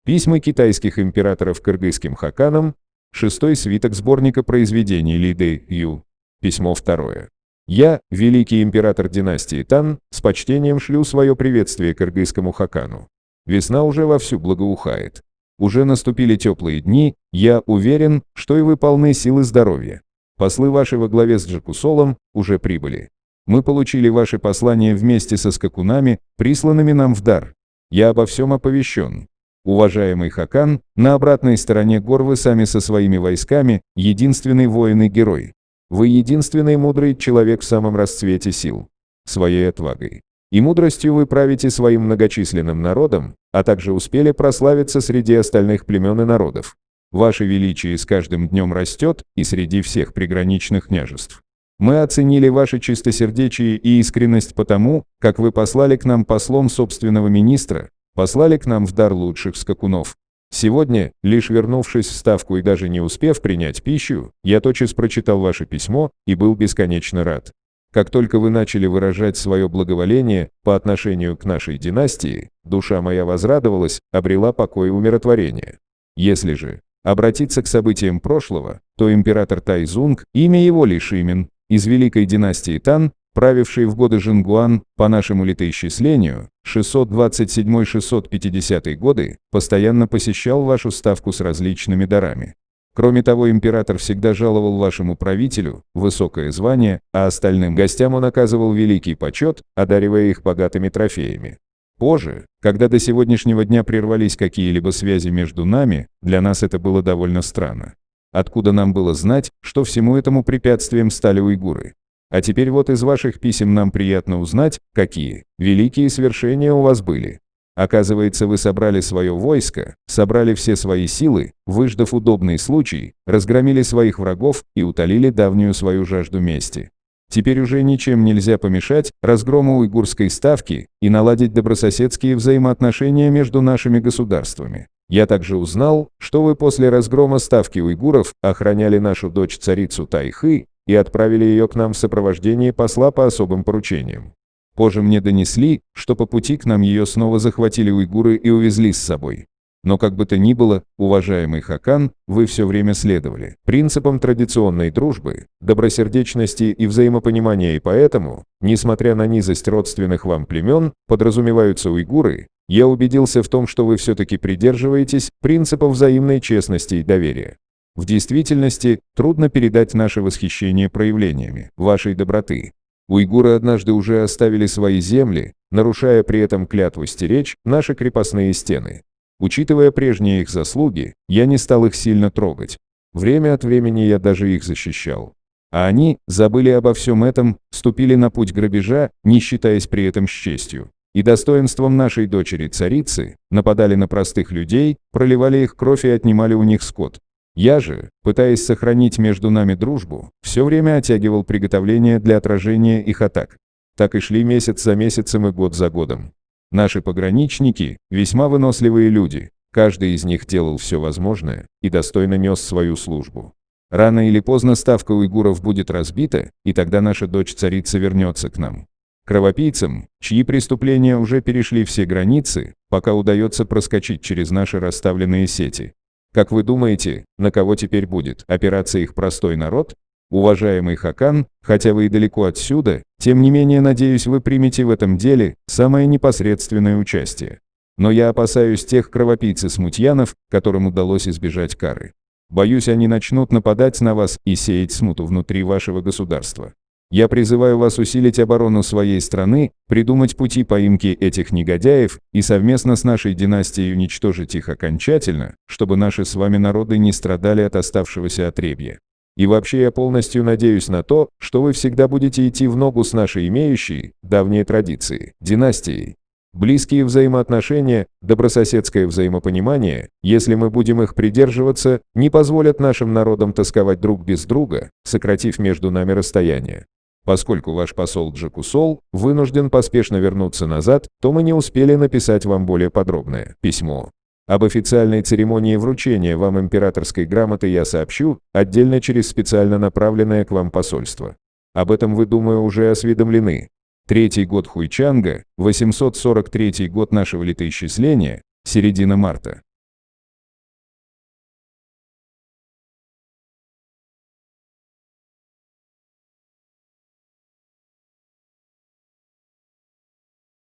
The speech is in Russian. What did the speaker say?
Письма китайских императоров кыргызским хаканам. 6-й свиток сборника произведений Ли Дэ Ю. Письмо 2. Я, великий император династии Тан, с почтением шлю свое приветствие кыргызскому хакану. Весна уже вовсю благоухает. Уже наступили теплые дни, я уверен, что и вы полны сил и здоровья. Послы ваши во главе с Джакусолом уже прибыли. Мы получили ваши послания вместе со скакунами, присланными нам в дар. Я обо всем оповещен. Уважаемый хакан, на обратной стороне гор вы сами со своими войсками, единственный воин и герой. Вы единственный мудрый человек в самом расцвете сил. Своей отвагой и мудростью вы правите своим многочисленным народом, а также успели прославиться среди остальных племен и народов. Ваше величие с каждым днем растет и среди всех приграничных княжеств. Мы оценили ваше чистосердечие и искренность потому, как вы послали к нам послом собственного министра, послали к нам в дар лучших скакунов. Сегодня, лишь вернувшись в ставку и даже не успев принять пищу, я тотчас прочитал ваше письмо и был бесконечно рад. Как только вы начали выражать свое благоволение по отношению к нашей династии, душа моя возрадовалась, обрела покой и умиротворение. Если же обратиться к событиям прошлого, то император Тайзунг, имя его Ли Шимин, из великой династии Тан, правивший в годы Жингуан, по нашему летоисчислению, 627-650 годы, постоянно посещал вашу ставку с различными дарами. Кроме того, император всегда жаловал вашему правителю высокое звание, а остальным гостям он оказывал великий почет, одаривая их богатыми трофеями. Позже, когда до сегодняшнего дня прервались какие-либо связи между нами, для нас это было довольно странно. Откуда нам было знать, что всему этому препятствием стали уйгуры? А теперь вот из ваших писем нам приятно узнать, какие великие свершения у вас были. Оказывается, вы собрали свое войско, собрали все свои силы, выждав удобный случай, разгромили своих врагов и утолили давнюю свою жажду мести. Теперь уже ничем нельзя помешать разгрому уйгурской ставки и наладить добрососедские взаимоотношения между нашими государствами. Я также узнал, что вы после разгрома ставки уйгуров охраняли нашу дочь-царицу Тайхы и отправили ее к нам в сопровождении посла по особым поручениям. Позже мне донесли, что по пути к нам ее снова захватили уйгуры и увезли с собой. Но как бы то ни было, уважаемый хакан, вы все время следовали принципам традиционной дружбы, добросердечности и взаимопонимания, и поэтому, несмотря на низость родственных вам племен, подразумеваются уйгуры, я убедился в том, что вы все-таки придерживаетесь принципов взаимной честности и доверия. В действительности, трудно передать наше восхищение проявлениями вашей доброты. Уйгуры однажды уже оставили свои земли, нарушая при этом клятву стеречь наши крепостные стены. Учитывая прежние их заслуги, я не стал их сильно трогать. Время от времени я даже их защищал. А они забыли обо всем этом, вступили на путь грабежа, не считаясь при этом с честью и достоинством нашей дочери-царицы, нападали на простых людей, проливали их кровь и отнимали у них скот. Я же, пытаясь сохранить между нами дружбу, все время оттягивал приготовления для отражения их атак. Так и шли месяц за месяцем и год за годом. Наши пограничники – весьма выносливые люди, каждый из них делал все возможное и достойно нес свою службу. Рано или поздно ставка уйгуров будет разбита, и тогда наша дочь-царица вернется к нам. Кровопийцам, чьи преступления уже перешли все границы, пока удается проскочить через наши расставленные сети. Как вы думаете, на кого теперь будет опираться их простой народ? Уважаемый хакан, хотя вы и далеко отсюда, тем не менее, надеюсь, вы примете в этом деле самое непосредственное участие. Но я опасаюсь тех кровопийц и смутьянов, которым удалось избежать кары. Боюсь, они начнут нападать на вас и сеять смуту внутри вашего государства. Я призываю вас усилить оборону своей страны, придумать пути поимки этих негодяев и совместно с нашей династией уничтожить их окончательно, чтобы наши с вами народы не страдали от оставшегося отребья. И вообще я полностью надеюсь на то, что вы всегда будете идти в ногу с нашей имеющей давние традиции, династией. Близкие взаимоотношения, добрососедское взаимопонимание, если мы будем их придерживаться, не позволят нашим народам тосковать друг без друга, сократив между нами расстояние. Поскольку ваш посол Джакусол вынужден поспешно вернуться назад, то мы не успели написать вам более подробное письмо. Об официальной церемонии вручения вам императорской грамоты я сообщу, отдельно через специально направленное к вам посольство. Об этом вы, думаю, уже осведомлены. 3-й год Хуйчанга, 843 год нашего летоисчисления, середина марта.